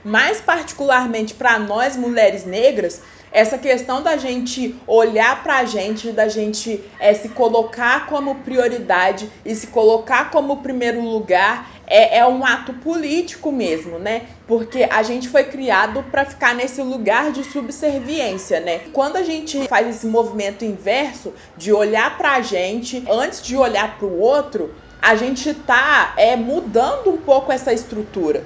mais particularmente para nós mulheres negras, essa questão da gente olhar pra gente, da gente se colocar como prioridade e se colocar como primeiro lugar é um ato político mesmo, né? Porque a gente foi criado para ficar nesse lugar de subserviência, né? Quando a gente faz esse movimento inverso de olhar pra gente antes de olhar pro outro, a gente tá mudando um pouco essa estrutura.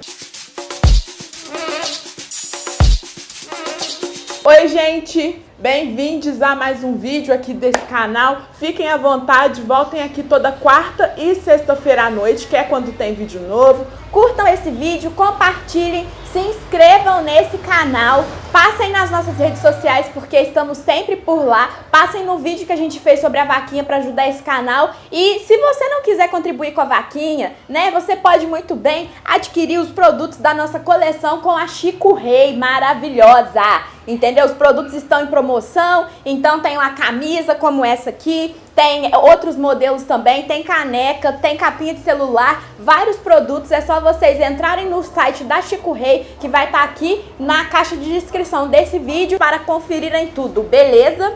Oi, gente! Bem-vindos a mais um vídeo aqui desse canal. Fiquem à vontade, voltem aqui toda quarta e sexta-feira à noite, que é quando tem vídeo novo. Curtam esse vídeo, compartilhem, se inscrevam nesse canal, passem nas nossas redes sociais porque estamos sempre por lá, passem no vídeo que a gente fez sobre a vaquinha para ajudar esse canal. E se você não quiser contribuir com a vaquinha, né, você pode muito bem adquirir os produtos da nossa coleção com a Chico Rei, maravilhosa, entendeu? Os produtos estão em promoção, então tem uma camisa como essa aqui, tem outros modelos também, tem caneca, tem capinha de celular, vários produtos. É só vocês entrarem no site da Chico Rei, que vai estar aqui na caixa de descrição desse vídeo para conferirem tudo, beleza?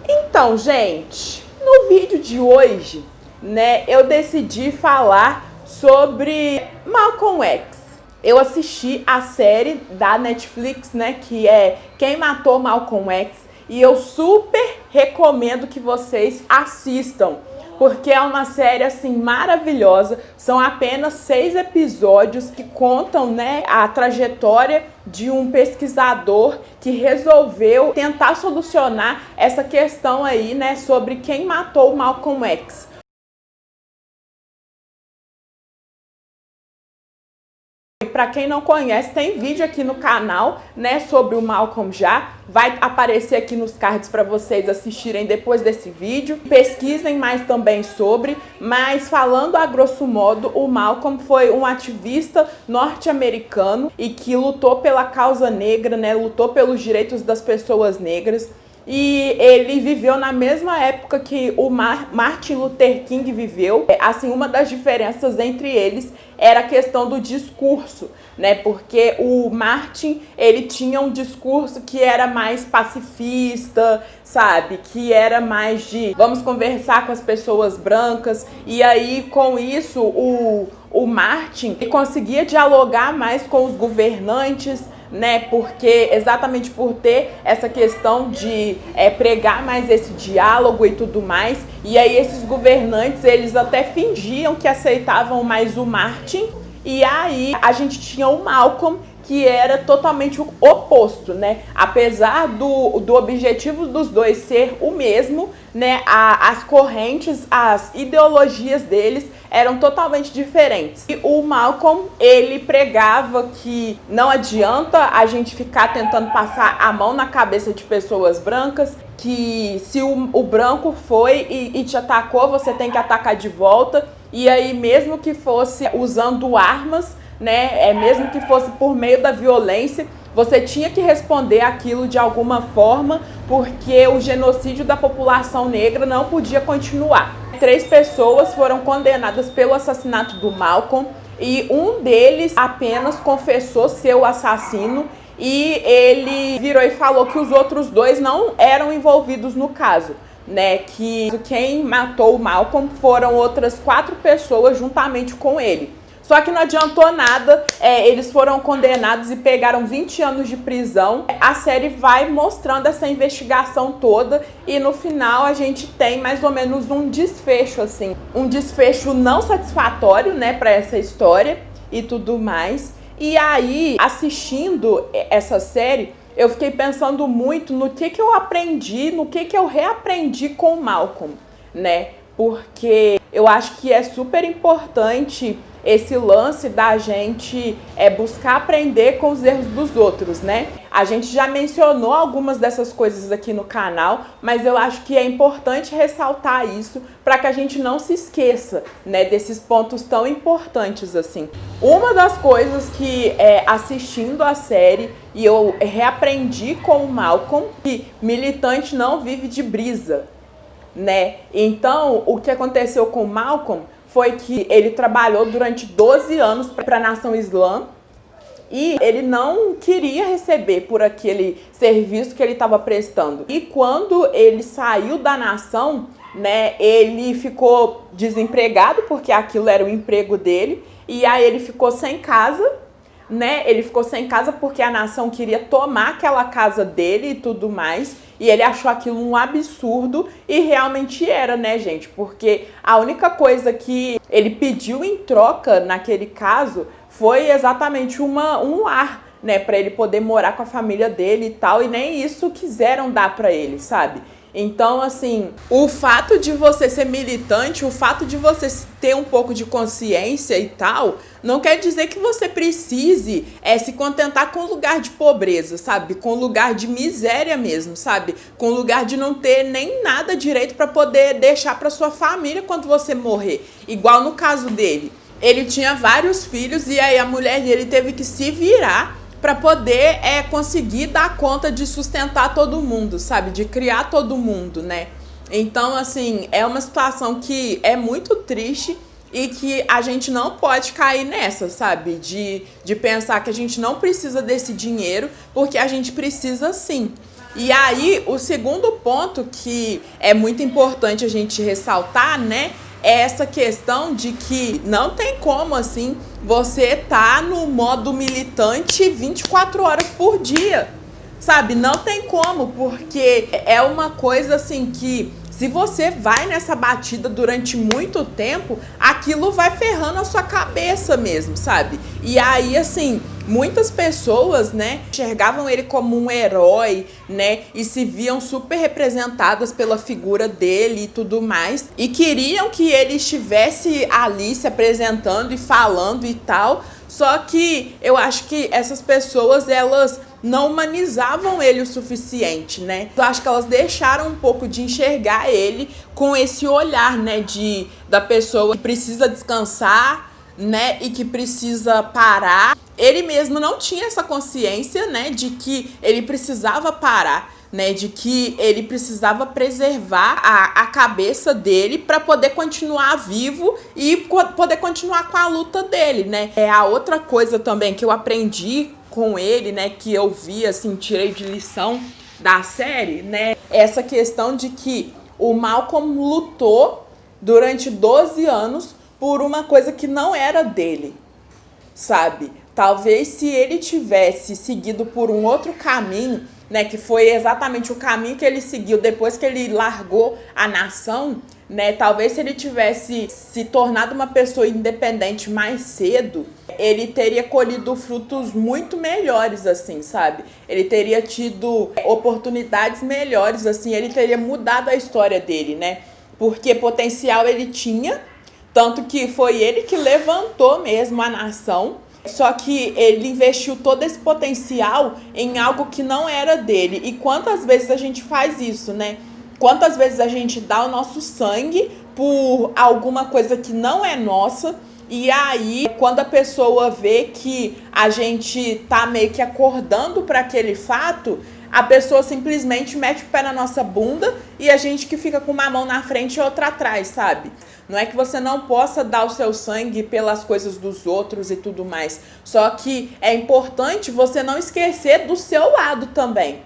Então, gente, no vídeo de hoje, né, eu decidi falar sobre Malcolm X. Eu assisti a série da Netflix, né, que é Quem Matou Malcolm X, e eu super recomendo que vocês assistam, porque é uma série assim maravilhosa. São apenas 6 episódios que contam, né, a trajetória de um pesquisador que resolveu tentar solucionar essa questão aí, né, sobre quem matou Malcolm X. Para quem não conhece, tem vídeo aqui no canal, né, sobre o Malcolm já. Vai aparecer aqui nos cards para vocês assistirem depois desse vídeo. Pesquisem mais também sobre, mas falando a grosso modo, o Malcolm foi um ativista norte-americano e que lutou pela causa negra, né, lutou pelos direitos das pessoas negras. E ele viveu na mesma época que o Martin Luther King viveu. Assim, uma das diferenças entre eles era a questão do discurso, né? Porque o Martin, ele tinha um discurso que era mais pacifista, sabe? Que era mais de vamos conversar com as pessoas brancas. E aí, com isso, o Martin ele conseguia dialogar mais com os governantes, né? Porque exatamente por ter essa questão de pregar mais esse diálogo e tudo mais. E aí esses governantes, eles até fingiam que aceitavam mais o Martin. E aí a gente tinha o Malcolm, que era totalmente o oposto, né? Apesar do objetivo dos dois ser o mesmo, né? As correntes, as ideologias deles eram totalmente diferentes. E o Malcolm, ele pregava que não adianta a gente ficar tentando passar a mão na cabeça de pessoas brancas, que se o branco foi e te atacou, você tem que atacar de volta. E aí, mesmo que fosse usando armas, né, mesmo que fosse por meio da violência, você tinha que responder aquilo de alguma forma, porque o genocídio da população negra não podia continuar. 3 pessoas foram condenadas pelo assassinato do Malcolm e um deles apenas confessou ser o assassino, e ele virou e falou que os outros 2 não eram envolvidos no caso, né, que quem matou o Malcolm foram outras 4 pessoas juntamente com ele. Só que não adiantou nada, eles foram condenados e pegaram 20 anos de prisão. A série vai mostrando essa investigação toda e no final a gente tem mais ou menos um desfecho, assim. Um desfecho não satisfatório, né, para essa história e tudo mais. E aí, assistindo essa série, eu fiquei pensando muito no que eu aprendi, no que eu reaprendi com o Malcolm, né? Porque eu acho que é super importante esse lance da gente buscar aprender com os erros dos outros, né? A gente já mencionou algumas dessas coisas aqui no canal, mas eu acho que é importante ressaltar isso para que a gente não se esqueça, né, desses pontos tão importantes assim. Uma das coisas que assistindo a série e eu reaprendi com o Malcolm, que militante não vive de brisa, né? Então, o que aconteceu com o Malcolm foi que ele trabalhou durante 12 anos para a Nação Islã e ele não queria receber por aquele serviço que ele estava prestando. E quando ele saiu da nação, né, ele ficou desempregado, porque aquilo era o emprego dele, e aí ele ficou sem casa, né? Ele ficou sem casa porque a nação queria tomar aquela casa dele e tudo mais, e ele achou aquilo um absurdo, e realmente era, né, gente? Porque a única coisa que ele pediu em troca naquele caso foi exatamente um lar, né, para ele poder morar com a família dele e tal, e nem isso quiseram dar para ele, sabe? Então, assim, o fato de você ser militante, o fato de você ter um pouco de consciência e tal, não quer dizer que você precise se contentar com lugar de pobreza, sabe? Com lugar de miséria mesmo, sabe? Com lugar de não ter nem nada direito para poder deixar para sua família quando você morrer. Igual no caso dele. Ele tinha vários filhos e aí a mulher dele teve que se virar para poder conseguir dar conta de sustentar todo mundo, sabe? De criar todo mundo, né? Então, assim, é uma situação que é muito triste e que a gente não pode cair nessa, sabe? De pensar que a gente não precisa desse dinheiro, porque a gente precisa sim. E aí, o segundo ponto que é muito importante a gente ressaltar, né? É essa questão de que não tem como, assim, você tá no modo militante 24 horas por dia, sabe? Não tem como, porque é uma coisa, assim, que se você vai nessa batida durante muito tempo, aquilo vai ferrando a sua cabeça mesmo, sabe? E aí, assim, muitas pessoas, né, enxergavam ele como um herói, né, e se viam super representadas pela figura dele e tudo mais, e queriam que ele estivesse ali se apresentando e falando e tal. Só que eu acho que essas pessoas, elas não humanizavam ele o suficiente, né? Eu acho que elas deixaram um pouco de enxergar ele com esse olhar, né, da pessoa que precisa descansar, né, e que precisa parar. Ele mesmo não tinha essa consciência, né, de que ele precisava parar, né, de que ele precisava preservar a cabeça dele para poder continuar vivo e poder continuar com a luta dele, né? É a outra coisa também que eu aprendi com ele, né, que eu vi, assim, tirei de lição da série, né, essa questão de que o Malcolm lutou durante 12 anos por uma coisa que não era dele, sabe? Talvez se ele tivesse seguido por um outro caminho, né, que foi exatamente o caminho que ele seguiu depois que ele largou a nação, né, talvez se ele tivesse se tornado uma pessoa independente mais cedo, ele teria colhido frutos muito melhores, assim, sabe? Ele teria tido oportunidades melhores, assim, ele teria mudado a história dele, né? Porque potencial ele tinha, tanto que foi ele que levantou mesmo a nação. Só que ele investiu todo esse potencial em algo que não era dele. E quantas vezes a gente faz isso, né? Quantas vezes a gente dá o nosso sangue por alguma coisa que não é nossa, e aí quando a pessoa vê que a gente tá meio que acordando para aquele fato, a pessoa simplesmente mete o pé na nossa bunda e a gente que fica com uma mão na frente e outra atrás, sabe? Não é que você não possa dar o seu sangue pelas coisas dos outros e tudo mais. Só que é importante você não esquecer do seu lado também,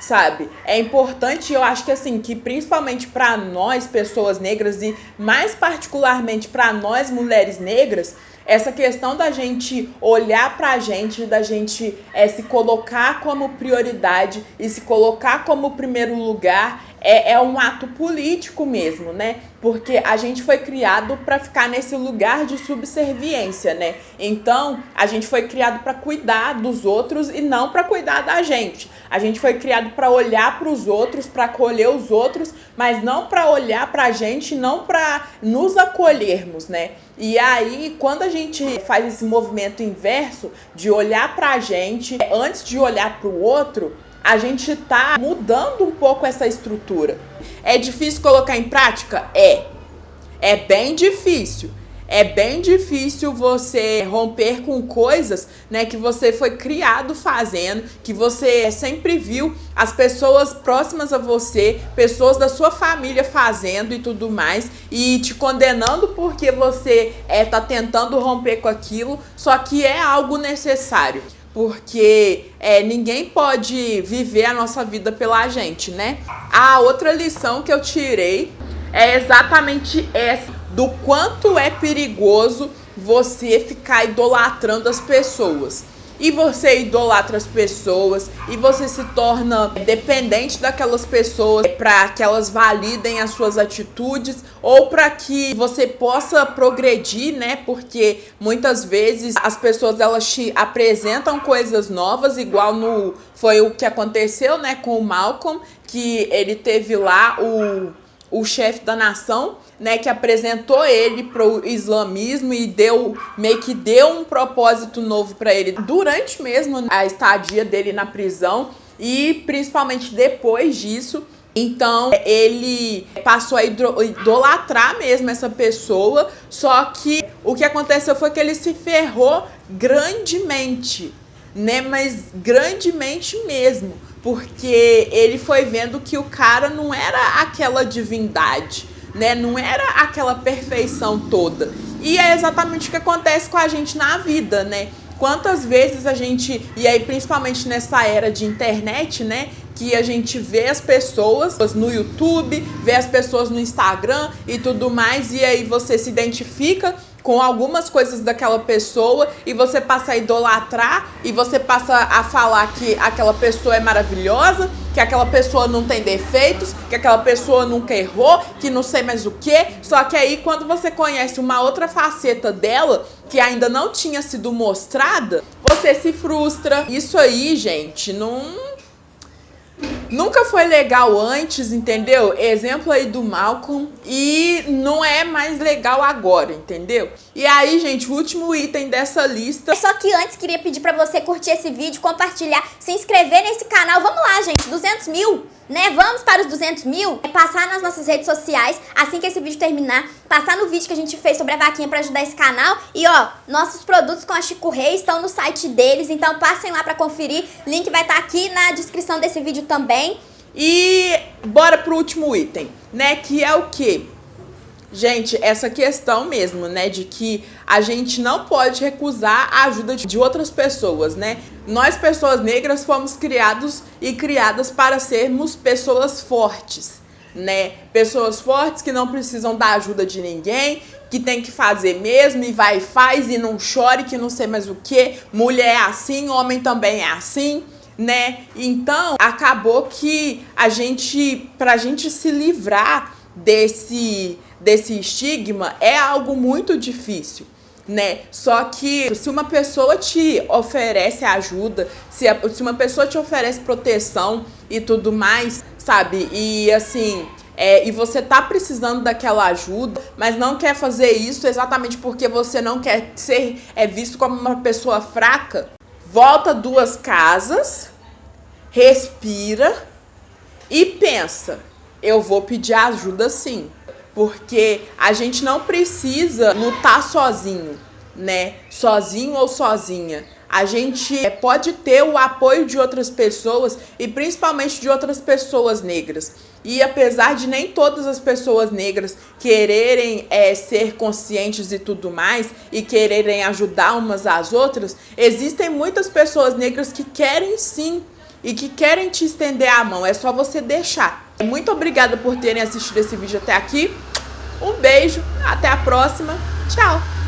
sabe? É importante, eu acho que assim, que principalmente para nós, pessoas negras, e mais particularmente para nós, mulheres negras, essa questão da gente olhar pra gente, da gente se colocar como prioridade e se colocar como primeiro lugar, é um ato político mesmo, né? Porque a gente foi criado para ficar nesse lugar de subserviência, né? Então, a gente foi criado para cuidar dos outros e não para cuidar da gente. A gente foi criado para olhar para os outros, para acolher os outros, mas não para olhar para a gente, não para nos acolhermos, né? E aí, quando a gente faz esse movimento inverso de olhar para a gente antes de olhar para o outro, a gente tá mudando um pouco essa estrutura. É difícil colocar em prática? É bem difícil. É bem difícil você romper com coisas, né, que você foi criado fazendo, que você sempre viu as pessoas próximas a você, pessoas da sua família fazendo e tudo mais, e te condenando porque você tá tentando romper com aquilo, só que é algo necessário. porque ninguém pode viver a nossa vida pela gente, né? A outra lição que eu tirei é exatamente essa, do quanto é perigoso você ficar idolatrando as pessoas. E você idolatra as pessoas e você se torna dependente daquelas pessoas para que elas validem as suas atitudes ou para que você possa progredir, né? Porque muitas vezes as pessoas elas te apresentam coisas novas, igual foi o que aconteceu, né, com o Malcolm, que ele teve lá o chefe da nação, né, que apresentou ele pro islamismo e meio que deu um propósito novo para ele durante mesmo a estadia dele na prisão e principalmente depois disso. Então ele passou a idolatrar mesmo essa pessoa, só que o que aconteceu foi que ele se ferrou grandemente, né, mas grandemente mesmo, porque ele foi vendo que o cara não era aquela divindade, né? Não era aquela perfeição toda. E é exatamente o que acontece com a gente na vida, né? Quantas vezes a gente, e aí principalmente nessa era de internet, né, que a gente vê as pessoas no YouTube, vê as pessoas no Instagram e tudo mais, e aí você se identifica com algumas coisas daquela pessoa e você passa a idolatrar e você passa a falar que aquela pessoa é maravilhosa, que aquela pessoa não tem defeitos, que aquela pessoa nunca errou, que não sei mais o que. Só que aí quando você conhece uma outra faceta dela que ainda não tinha sido mostrada, você se frustra. Isso aí, gente, nunca foi legal antes, entendeu? Exemplo aí do Malcolm, e não é mais legal agora, entendeu? E aí, gente, o último item dessa lista. Só que antes queria pedir pra você curtir esse vídeo, compartilhar, se inscrever nesse canal. Vamos lá, gente, 200 mil, né? Vamos para os 200 mil. Passar nas nossas redes sociais, assim que esse vídeo terminar, passar no vídeo que a gente fez sobre a vaquinha pra ajudar esse canal. E ó, nossos produtos com a Chico Rei estão no site deles, então passem lá pra conferir. Link vai estar aqui na descrição desse vídeo também. E bora pro último item, né? Que é o quê? Gente, essa questão mesmo, né, de que a gente não pode recusar a ajuda de outras pessoas, né? Nós, pessoas negras, fomos criados e criadas para sermos pessoas fortes, né? Pessoas fortes que não precisam da ajuda de ninguém, que tem que fazer mesmo e vai e faz e não chore, que não sei mais o que. Mulher é assim, homem também é assim, né? Então, acabou que pra gente se livrar desse estigma é algo muito difícil, né? Só que se uma pessoa te oferece ajuda, se uma pessoa te oferece proteção e tudo mais, sabe? E assim, e você tá precisando daquela ajuda, mas não quer fazer isso exatamente porque você não quer ser visto como uma pessoa fraca, volta duas casas, respira e pensa, eu vou pedir ajuda sim. Porque a gente não precisa lutar sozinho, né? Sozinho ou sozinha. A gente pode ter o apoio de outras pessoas e principalmente de outras pessoas negras. E apesar de nem todas as pessoas negras quererem ser conscientes e tudo mais e quererem ajudar umas às outras, existem muitas pessoas negras que querem sim e que querem te estender a mão. É só você deixar. Muito obrigada por terem assistido esse vídeo até aqui. Um beijo, até a próxima. Tchau!